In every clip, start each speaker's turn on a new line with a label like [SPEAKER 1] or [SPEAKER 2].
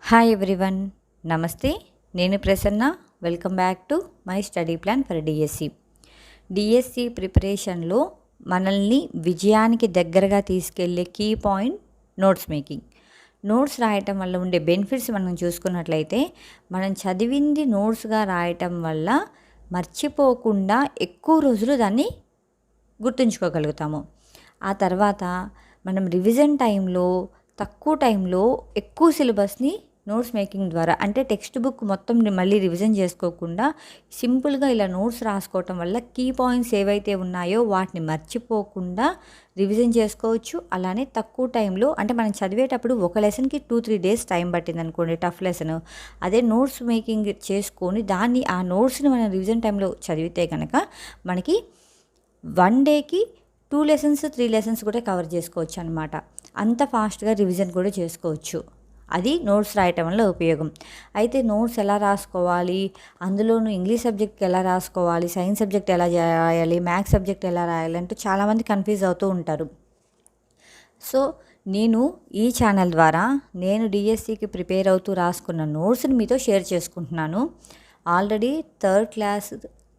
[SPEAKER 1] Hi everyone, నమస్తే. నేను Prasanna. Welcome back to my study plan for DSC. DSC ప్రిపరేషన్లో మనల్ని విజయానికి దగ్గరగా తీసుకెళ్లే key point notes making. Notes రాయటం వల్ల ఉండే బెనిఫిట్స్ మనం చూసుకున్నట్లయితే, మనం చదివింది నోట్స్గా రాయటం వల్ల మర్చిపోకుండా ఎక్కువ రోజులు దాన్ని గుర్తుంచుకోగలుగుతాము. ఆ తర్వాత మనం రివిజన్ టైంలో తక్కువ టైంలో ఎక్కువ సిలబస్ని నోట్స్ మేకింగ్ ద్వారా, అంటే టెక్స్ట్ బుక్ మొత్తం మళ్ళీ రివిజన్ చేసుకోకుండా సింపుల్గా ఇలా నోట్స్ రాసుకోవటం వల్ల కీ పాయింట్స్ ఏవైతే ఉన్నాయో వాటిని మర్చిపోకుండా రివిజన్ చేసుకోవచ్చు. అలానే తక్కువ టైంలో, అంటే మనం చదివేటప్పుడు ఒక లెసన్కి 2-3 డేస్ టైం పట్టింది అనుకోండి, టఫ్ లెసన్. అదే నోట్స్ మేకింగ్ చేసుకొని ఆ నోట్స్ని మనం రివిజన్ టైంలో చదివితే కనుక మనకి 1 డేకి 2 లెసన్స్ 3 లెసన్స్ కూడా కవర్ చేసుకోవచ్చు అనమాట. అంత ఫాస్ట్గా రివిజన్ కూడా చేసుకోవచ్చు. అది నోట్స్ రాయటం వల్ల ఉపయోగం. అయితే నోట్స్ ఎలా రాసుకోవాలి, అందులోనూ ఇంగ్లీష్ సబ్జెక్ట్కి ఎలా రాసుకోవాలి, సైన్స్ సబ్జెక్ట్ ఎలా రాయాలి, మ్యాథ్స్ సబ్జెక్ట్ ఎలా రాయాలి అంటూ చాలామంది కన్ఫ్యూజ్ అవుతూ ఉంటారు. సో నేను ఈ ఛానల్ ద్వారా నేను డిఎస్సికి ప్రిపేర్ అవుతూ రాసుకున్న నోట్స్ని మీతో షేర్ చేసుకుంటున్నాను. Already 3rd class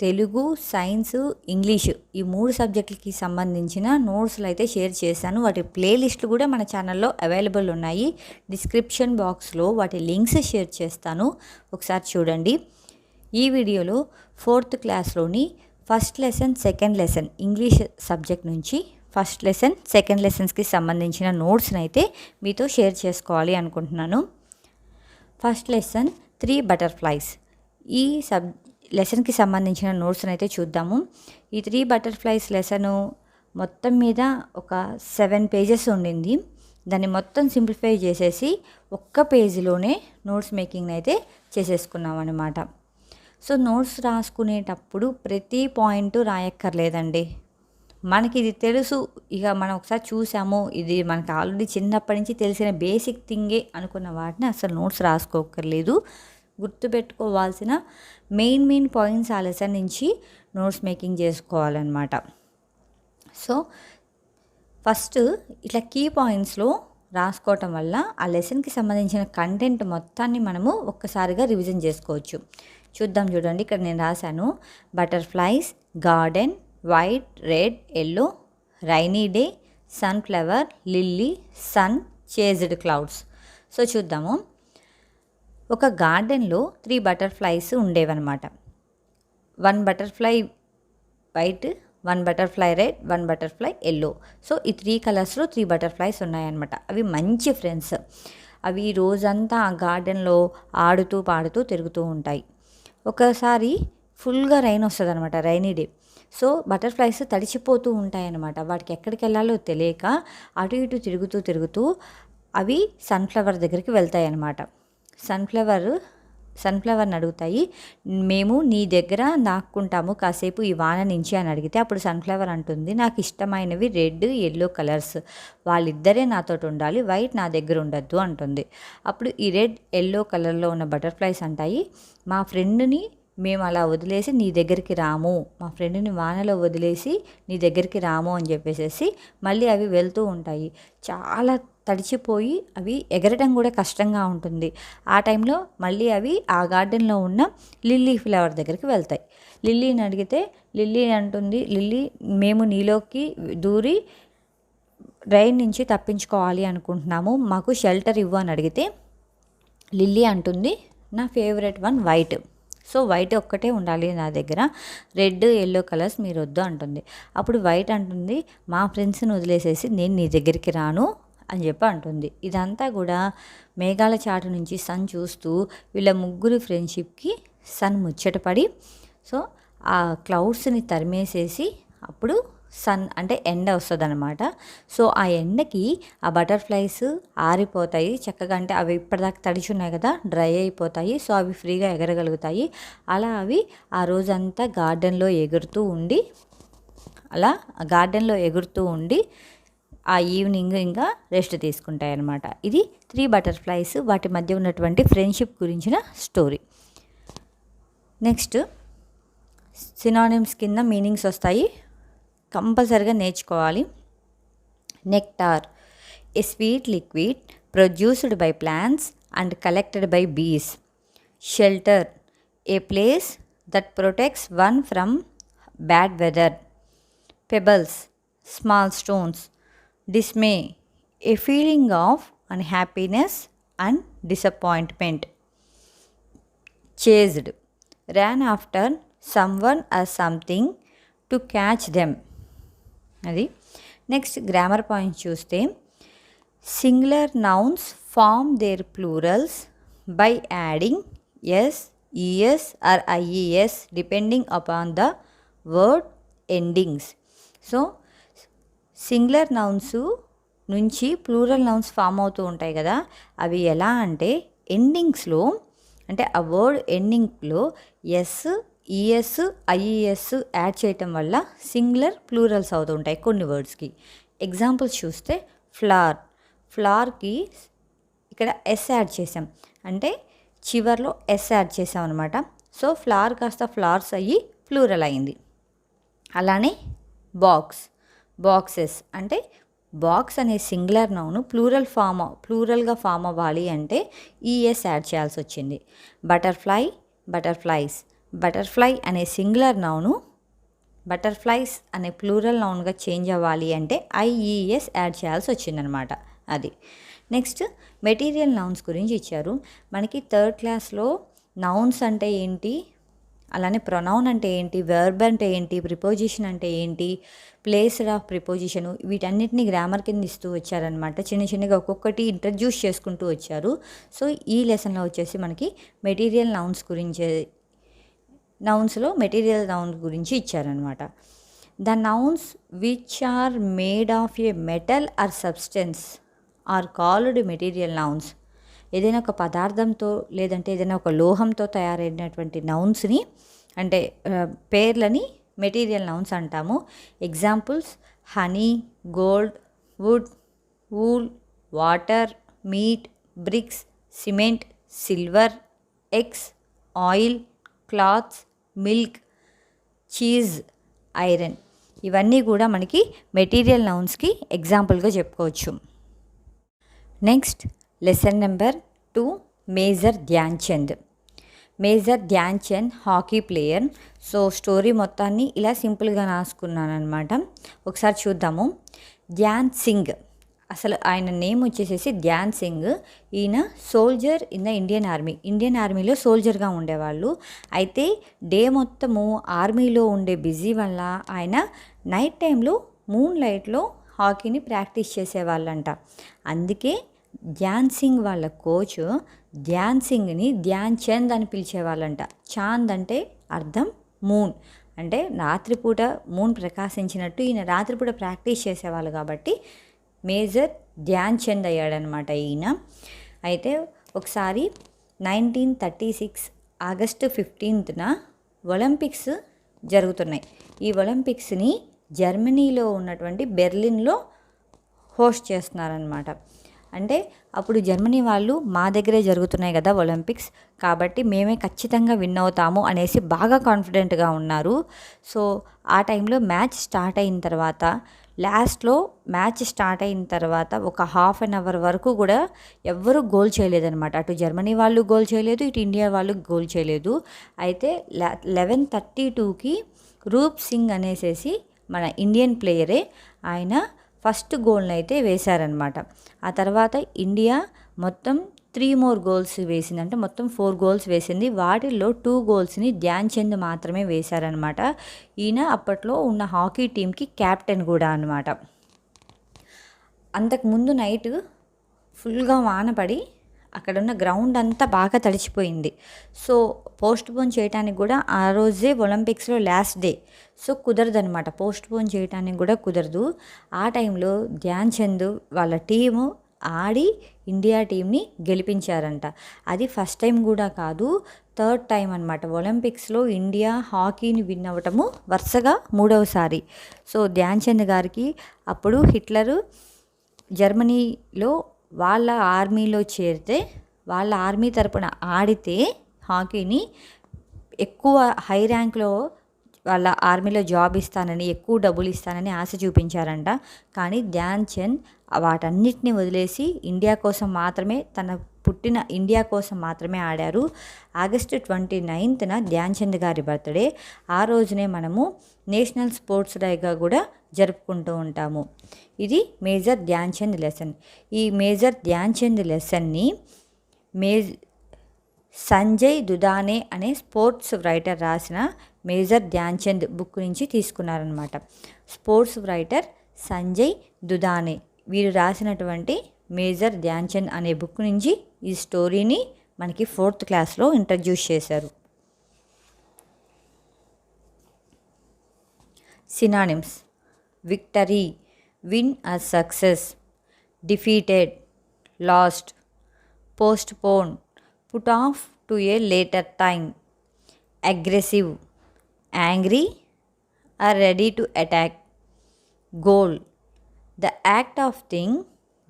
[SPEAKER 1] Telugu, science, English ఈ 3 సబ్జెక్టులకి సంబంధించిన నోట్స్లు అయితే షేర్ చేశాను. వాటి ప్లేలిస్టులు కూడా మన ఛానల్లో అవైలబుల్ ఉన్నాయి. డిస్క్రిప్షన్ బాక్స్లో వాటి లింక్స్ షేర్ చేస్తాను, ఒకసారి చూడండి. ఈ వీడియోలో 4th క్లాస్లోని first lesson, second lesson English subject నుంచి ఫస్ట్ లెసన్, సెకండ్ లెసన్స్కి సంబంధించిన నోట్స్ని అయితే మీతో షేర్ చేసుకోవాలి అనుకుంటున్నాను. First lesson 3 butterflies. ఈ లెసన్కి సంబంధించిన నోట్స్ని అయితే చూద్దాము. ఈ 3 బటర్ఫ్లైస్ లెసను మొత్తం మీద ఒక 7 పేజెస్ ఉండింది. దాన్ని మొత్తం సింప్లిఫై చేసేసి ఒక్క పేజీలోనే నోట్స్ మేకింగ్ అయితే చేసేసుకున్నాం అనమాట. సో నోట్స్ రాసుకునేటప్పుడు ప్రతి పాయింట్ రాయక్కర్లేదండి. మనకి ఇది తెలుసు, ఇక మనం ఒకసారి చూసాము, ఇది మనకి ఆల్రెడీ చిన్నప్పటి నుంచి తెలిసిన బేసిక్ థింగే అనుకున్న వాటిని అసలు నోట్స్ రాసుకోక్కర్లేదు. గుర్తుపెట్టుకోవాల్సిన మెయిన్ పాయింట్స్ ఆ లెసన్ నుంచి నోట్స్ మేకింగ్ చేసుకోవాలన్నమాట. సో ఫస్ట్ ఇట్లా కీ పాయింట్స్లో రాసుకోవటం వల్ల ఆ లెసన్కి సంబంధించిన కంటెంట్ మొత్తాన్ని మనము ఒక్కసారిగా రివిజన్ చేసుకోవచ్చు. చూడండి, ఇక్కడ నేను రాశాను butterflies, garden, white, red, yellow, rainy day, sunflower, lily, sun, chased clouds. So చూద్దాము. ఒక గార్డెన్లో 3 బటర్ఫ్లైస్ ఉండేవన్నమాట. 1 butterfly white, 1 butterfly red, 1 butterfly yellow. So ఈ 3 కలర్స్లో 3 బటర్ఫ్లైస్ ఉన్నాయన్నమాట. అవి మంచి ఫ్రెండ్స్. అవి రోజంతా ఆ గార్డెన్లో ఆడుతూ పాడుతూ తిరుగుతూ ఉంటాయి. ఒకసారి ఫుల్గా రైన్ వస్తుంది అనమాట, రైనీ డే. సో బటర్ఫ్లైస్ తడిచిపోతూ ఉంటాయన్నమాట. వాటికి ఎక్కడికి వెళ్ళాలో తెలియక అటు ఇటు తిరుగుతూ అవి సన్ఫ్లవర్ దగ్గరికి వెళ్తాయి అన్నమాట. సన్ఫ్లవర్ని అడుగుతాయి, మేము నీ దగ్గర దాక్కుంటాము కాసేపు ఈ వాన నుంచి అని అడిగితే, అప్పుడు సన్ఫ్లవర్ అంటుంది, నాకు ఇష్టమైనవి రెడ్, ఎల్లో కలర్స్, వాళ్ళిద్దరే నాతో ఉండాలి, వైట్ నా దగ్గర ఉండద్దు అంటుంది. అప్పుడు ఈ రెడ్, ఎల్లో కలర్లో ఉన్న బటర్ఫ్లైస్ అంటాయి, మా ఫ్రెండ్ని మేము అలా వదిలేసి నీ దగ్గరికి రాము, మా ఫ్రెండ్ని వానలో వదిలేసి నీ దగ్గరికి రాము అని చెప్పేసి మళ్ళీ అవి వెళ్తూ ఉంటాయి. చాలా తడిచిపోయి అవి ఎగరడం కూడా కష్టంగా ఉంటుంది. ఆ టైంలో మళ్ళీ అవి ఆ గార్డెన్లో ఉన్న లిల్లీ ఫ్లవర్ దగ్గరికి వెళ్తాయి. లిల్లీని అడిగితే లిల్లీ అంటుంది, లిల్లీ మేము నీలోకి దూరి రైన్ నుంచి తప్పించుకోవాలి అనుకుంటున్నాము, మాకు షెల్టర్ ఇవ్వు అని అడిగితే లిల్లీ అంటుంది, నా favourite one white, so white ఒక్కటే ఉండాలి నా దగ్గర, రెడ్, ఎల్లో కలర్స్ మీరు వద్దు అంటుంది. అప్పుడు వైట్ అంటుంది, మా ఫ్రెండ్స్ని వదిలేసేసి నేను నీ దగ్గరికి రాను అని చెప్పి అంటుంది. ఇదంతా కూడా మేఘాల చాటు నుంచి సన్ చూస్తూ వీళ్ళ ముగ్గురు ఫ్రెండ్షిప్కి సన్ ముచ్చటపడి, సో ఆ క్లౌడ్స్ని తరిమేసేసి అప్పుడు సన్ అంటే ఎండ వస్తుంది అనమాట. సో ఆ ఎండకి ఆ బటర్ఫ్లైస్ ఆరిపోతాయి చక్కగా, అంటే అవి ఇప్పటిదాకా తడిచున్నాయి కదా, డ్రై అయిపోతాయి. సో అవి ఫ్రీగా ఎగరగలుగుతాయి. అలా అవి ఆ రోజంతా గార్డెన్లో ఎగురుతూ ఉండి ఆ ఈవినింగ్ ఇంకా రెస్ట్ తీసుకుంటాయి అన్నమాట. ఇది 3 బటర్ఫ్లైస్, వాటి మధ్య ఉన్నటువంటి ఫ్రెండ్షిప్ గురించిన స్టోరీ. నెక్స్ట్ సినానిమ్స్ కింద మీనింగ్స్ వస్తాయి, కంపల్సరిగా నేర్చుకోవాలి. Nectar, A sweet liquid produced by plants and collected by bees. Shelter, a place that protects one from bad weather. Pebbles, small stones. Dismay, a feeling of unhappiness and disappointment. Chased, ran after someone or something to catch them. అది next grammar point చూస్తే singular nouns form their plurals by adding S, ES or IES depending upon the word endings. So singular nouns నుంచి plural nouns form అవుతూ ఉంటాయి కదా, అవి ఎలా అంటే ఎండింగ్స్లో, అంటే ఆ వర్డ్ ఎండింగ్లో ఎస్, ఈఎస్, ఐఈఎస్ యాడ్ చేయటం వల్ల సింగులర్ ప్లూరల్స్ అవుతూ ఉంటాయి కొన్ని వర్డ్స్కి. ఎగ్జాంపుల్స్ చూస్తే ఫ్లార్కి ఇక్కడ ఎస్ యాడ్ చేసాం, అంటే చివర్లో ఎస్ యాడ్ చేసాం అనమాట. సో ఫ్లార్ కాస్త ఫ్లార్స్ అయ్యి ప్లూరల్ అయింది. అలానే బాక్సెస్, అంటే బాక్స్ అనే సింగులర్ నౌను ప్లూరల్గా ఫామ్ అవ్వాలి అంటే ఈఎస్ యాడ్ చేయాల్సి వచ్చింది. బటర్ఫ్లై అనే సింగులర్ నౌను బటర్ఫ్లైస్ అనే ప్లూరల్ నౌన్గా చేంజ్ అవ్వాలి అంటే ఐఈఎస్ యాడ్ చేయాల్సి వచ్చిందనమాట. అది నెక్స్ట్ మెటీరియల్ నౌన్స్ గురించి ఇచ్చారు మనకి. థర్డ్ క్లాస్లో నౌన్స్ అంటే ఏంటి, అలానే ప్రొనౌన్ అంటే ఏంటి, వెర్బ్ అంటే ఏంటి, ప్రిపోజిషన్ అంటే ఏంటి, ప్లేస్డ్ ఆఫ్ ప్రిపోజిషను, వీటన్నిటిని గ్రామర్ కింద ఇస్తూ వచ్చారనమాట. చిన్నగా ఒక్కొక్కటి ఇంట్రడ్యూస్ చేసుకుంటూ వచ్చారు. సో ఈ లెసన్లో వచ్చేసి మనకి మెటీరియల్ నౌన్స్లో మెటీరియల్ నౌన్ గురించి ఇచ్చారనమాట. The nouns which are made of a metal or substance are called material nouns. ఏదైనా ఒక పదార్థంతో లేదంటే ఏదైనా ఒక లోహంతో తయారైనటువంటి నౌన్స్ని, అంటే పేర్లని మెటీరియల్ నౌన్స్ అంటాము. Examples honey, gold, wood, wool, water, meat, bricks, cement, silver, eggs, oil, clothes, milk, cheese, iron. ఇవన్నీ కూడా మనకి మెటీరియల్ నౌన్స్కి ఎగ్జాంపుల్గా చెప్పుకోవచ్చు. Next lesson number 2, major Dhyan Chand hockey player. So story మొత్తాన్ని ఇలా సింపుల్గా రాసుకున్నాను అనమాట. ఒకసారి చూద్దాము. ధ్యాన్ సింగ్, అసలు ఆయన నేమ్ వచ్చేసేసి ధ్యాన్ సింగ్. ఈయన సోల్జర్ ఇన్ ద ఇండియన్ ఆర్మీలో సోల్జర్గా ఉండేవాళ్ళు. అయితే డే మొత్తము ఆర్మీలో ఉండే బిజీ వల్ల ఆయన నైట్ టైంలో మూన్ లైట్లో హాకీని ప్రాక్టీస్ చేసేవాళ్ళంట. అందుకే ధ్యాన్ సింగ్ వాళ్ళ కోచ్ ధ్యాన్ సింగ్ని ధ్యాన్ చంద్ అని పిలిచేవాళ్ళంట. చాంద్ అంటే అర్థం మూన్, అంటే రాత్రిపూట మూన్ ప్రకాశించినట్టు ఈయన రాత్రిపూట ప్రాక్టీస్ చేసేవాళ్ళు కాబట్టి మేజర్ ధ్యాన్ చంద్ అయ్యాడనమాట ఈయన. అయితే ఒకసారి 1936 ఆగస్టు 15న ఒలింపిక్స్ జరుగుతున్నాయి. ఈ ఒలింపిక్స్ని జర్మనీలో ఉన్నటువంటి బెర్లిన్లో హోస్ట్ చేస్తున్నారనమాట. అంటే అప్పుడు జర్మనీ వాళ్ళు మా దగ్గరే జరుగుతున్నాయి కదా ఒలింపిక్స్, కాబట్టి మేమే ఖచ్చితంగా విన్ అవుతాము అనేసి బాగా కాన్ఫిడెంట్గా ఉన్నారు. సో ఆ టైంలో మ్యాచ్ స్టార్ట్ అయిన తర్వాత, లాస్ట్లో మ్యాచ్ స్టార్ట్ అయిన తర్వాత ఒక హాఫ్ అన్ అవర్ వరకు కూడా ఎవ్వరూ గోల్ చేయలేదన్నమాట. అటు జర్మనీ వాళ్ళు గోల్ చేయలేదు, ఇటు ఇండియా వాళ్ళు గోల్ చేయలేదు. అయితే 11:32కి రూప్ సింగ్ అనేసేసి మన ఇండియన్ ప్లేయరే, ఆయన ఫస్ట్ గోల్ని అయితే వేశారనమాట. ఆ తర్వాత ఇండియా మొత్తం 3 more గోల్స్ వేసింది, అంటే మొత్తం 4 goals వేసింది. వాటిల్లో 2 goalsని ధ్యాన్ చంద్ మాత్రమే వేశారనమాట. ఈయన అప్పట్లో ఉన్న హాకీ టీంకి క్యాప్టెన్ కూడా అనమాట. అంతకుముందు నైట్ ఫుల్గా వాన పడి అక్కడున్న గ్రౌండ్ అంతా బాగా తడిచిపోయింది. సో పోస్ట్పోన్ చేయడానికి కూడా ఆ రోజే ఒలింపిక్స్లో లాస్ట్ డే, సో కుదరదనమాట, పోస్ట్పోన్ చేయడానికి కూడా కుదరదు. ఆ టైంలో ధ్యాన్ చంద్ వాళ్ళ టీము ఆడి ఇండియా టీంని గెలిపించారంట. అది ఫస్ట్ టైం కూడా కాదు, 3rd time అనమాట. ఒలింపిక్స్లో ఇండియా హాకీని విన్ అవ్వటము వరుసగా 3వసారి. సో ధ్యాన్ చంద్ గారికి అప్పుడు హిట్లరు జర్మనీలో వాళ్ళ ఆర్మీలో చేరితే, వాళ్ళ ఆర్మీ తరపున ఆడితే హాకీని ఎక్కువ హై ర్యాంక్లో వాళ్ళ ఆర్మీలో జాబ్ ఇస్తానని, ఎక్కువ డబ్బులు ఇస్తానని ఆశ చూపించారంట. కానీ ధ్యాన్ చంద్ వాటన్నిటిని వదిలేసి ఇండియా కోసం మాత్రమే, తన పుట్టిన ఇండియా కోసం మాత్రమే ఆడారు. ఆగస్టు 29న ధ్యాన్ చంద్ గారి బర్త్డే. ఆ రోజునే మనము నేషనల్ స్పోర్ట్స్ డేగా కూడా జరుపుకుంటూ ఉంటాము. ఇది మేజర్ ధ్యాన్ చంద్ లెసన్. ఈ మేజర్ ధ్యాన్ చంద్ లెసన్ని సంజయ్ దుధానే అనే స్పోర్ట్స్ రైటర్ రాసిన మేజర్ ధ్యాన్ చంద్ బుక్ నుంచి తీసుకున్నారనమాట. స్పోర్ట్స్ రైటర్ సంజయ్ దుధానే వీరు రాసినటువంటి మేజర్ ధ్యాన్ చంద్ అనే బుక్ నుంచి ఈ స్టోరీని మనకి 4th క్లాస్లో ఇంట్రడ్యూస్ చేశారు. Synonyms: victory, win or success, defeated, lost, postpone, put off to a later time, aggressive, angry or ready to attack, goal, the act of throwing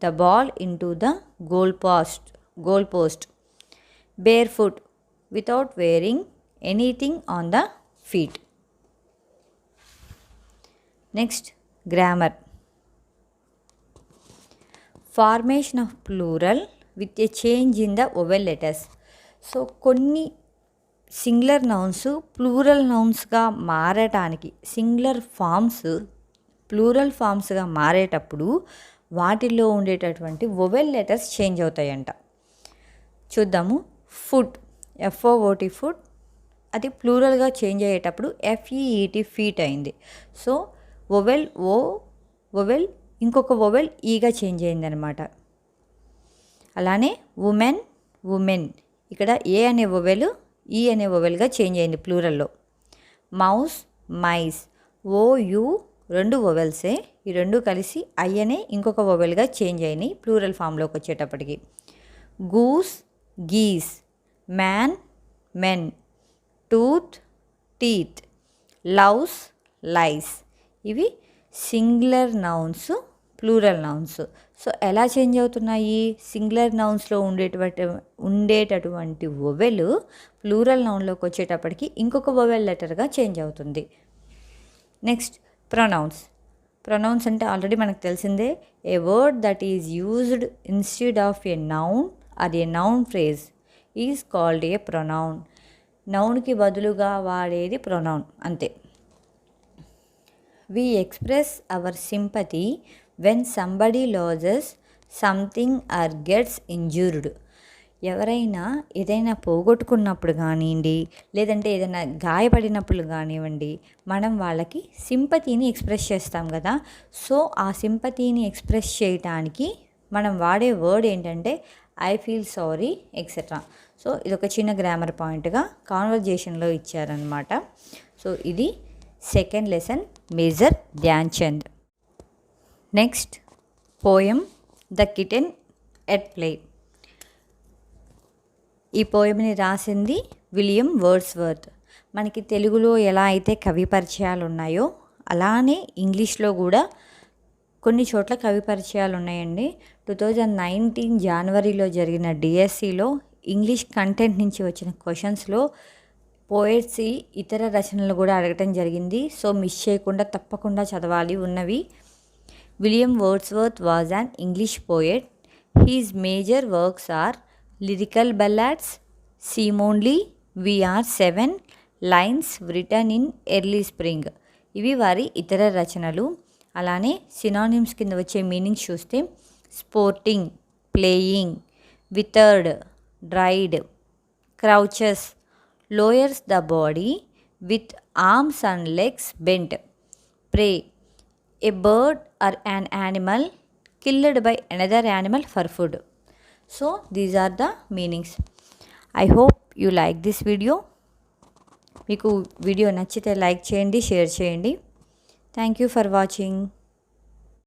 [SPEAKER 1] the ball into the goalpost, barefoot, without wearing anything on the feet. Next, grammar. Formation of plural with a change in the vowel letters. So కొన్ని singular nouns plural నౌన్స్గా మారటానికి, singular forms plural ఫామ్స్గా మారేటప్పుడు వాటిల్లో ఉండేటటువంటి vowel letters change అవుతాయంట. చూద్దాము. Foot, FOOT foot, అది ప్లూరల్గా change అయ్యేటప్పుడు FEET ఫీట్ అయింది. సో వొవెల్ వొవెల్ ఇంకొక వొవెల్ ఈగా చేంజ్ అయిందనమాట. అలానే ఉమెన్, ఇక్కడ ఏ అనే వొవెల్ ఈ అనే వొవెల్గా చేంజ్ అయింది ప్లూరల్లో. మౌస్, మైస్, OU రెండు వొవెల్సే, ఈ రెండు కలిసి ఐ అనే ఇంకొక వొవెల్గా చేంజ్ అయినాయి ప్లూరల్ ఫామ్లోకి వచ్చేటప్పటికి. Goose, geese, man, men, tooth, teeth, louse, lice. ఇవి singular nouns, plural nouns. So ఎలా చేంజ్ అవుతున్నాయి? సింగులర్ నౌన్స్లో ఉండేటటువంటి వొవెల్ ప్లూరల్ నౌన్లోకి వచ్చేటప్పటికి ఇంకొక వొవెల్ లెటర్గా చేంజ్ అవుతుంది. నెక్స్ట్, ప్రొనౌన్స్ అంటే ఆల్రెడీ మనకు తెలిసిందే. A word that is used instead of a noun or a noun phrase is called a pronoun. నౌన్కి బదులుగా వాడేది ప్రొనౌన్, అంతే. We express our sympathy when somebody loses something are gets injured. ఎవరైనా ఏదైనా పోగొట్టుకున్నప్పుడు కానివ్వండి, లేదంటే ఏదైనా గాయపడినప్పుడు కానివ్వండి, మనం వాళ్ళకి సింపతిని ఎక్స్ప్రెస్ చేస్తాం కదా. సో ఆ సింపతిని ఎక్స్ప్రెస్ చేయటానికి మనం వాడే వర్డ్ ఏంటంటే I feel sorry etcetera. So ఇదొక చిన్న గ్రామర్ పాయింట్గా కాన్వర్జేషన్లో ఇచ్చారనమాట. సో ఇది second lesson, major Dhyan Chand. Next, poem the kitten at play. ఈ పోయంని రాసింది విలియం వర్డ్స్వర్త్. మనకి తెలుగులో ఎలా అయితే కవి పరిచయాలు ఉన్నాయో అలానే ఇంగ్లీష్లో కూడా కొన్ని చోట్ల కవి పరిచయాలు ఉన్నాయండి. 2019 జనవరిలో జరిగిన DSCలో ఇంగ్లీష్ కంటెంట్ నుంచి వచ్చిన క్వశ్చన్స్లో పోయట్సీ ఇతర రచనలు కూడా అడగటం జరిగింది. సో మిస్ చేయకుండా తప్పకుండా చదవాలి ఉన్నవి. William Wordsworth was an English poet. His major works are lyrical ballads, Simon Lee, we are 7 lines written in early spring. ఇవి వారి ఇతర రచనలు. అలానే సినానిమ్స్ కింద వచ్చే మీనింగ్స్ చూస్తే sporting, playing, withered, dried, crouches, lowers the body with arms and legs bent, prey, a bird or an animal killed by another animal for food. So these are the meanings. I hope you like this video. మీకు video నచ్చితే like చేయండి, share చేయండి. Thank you for watching.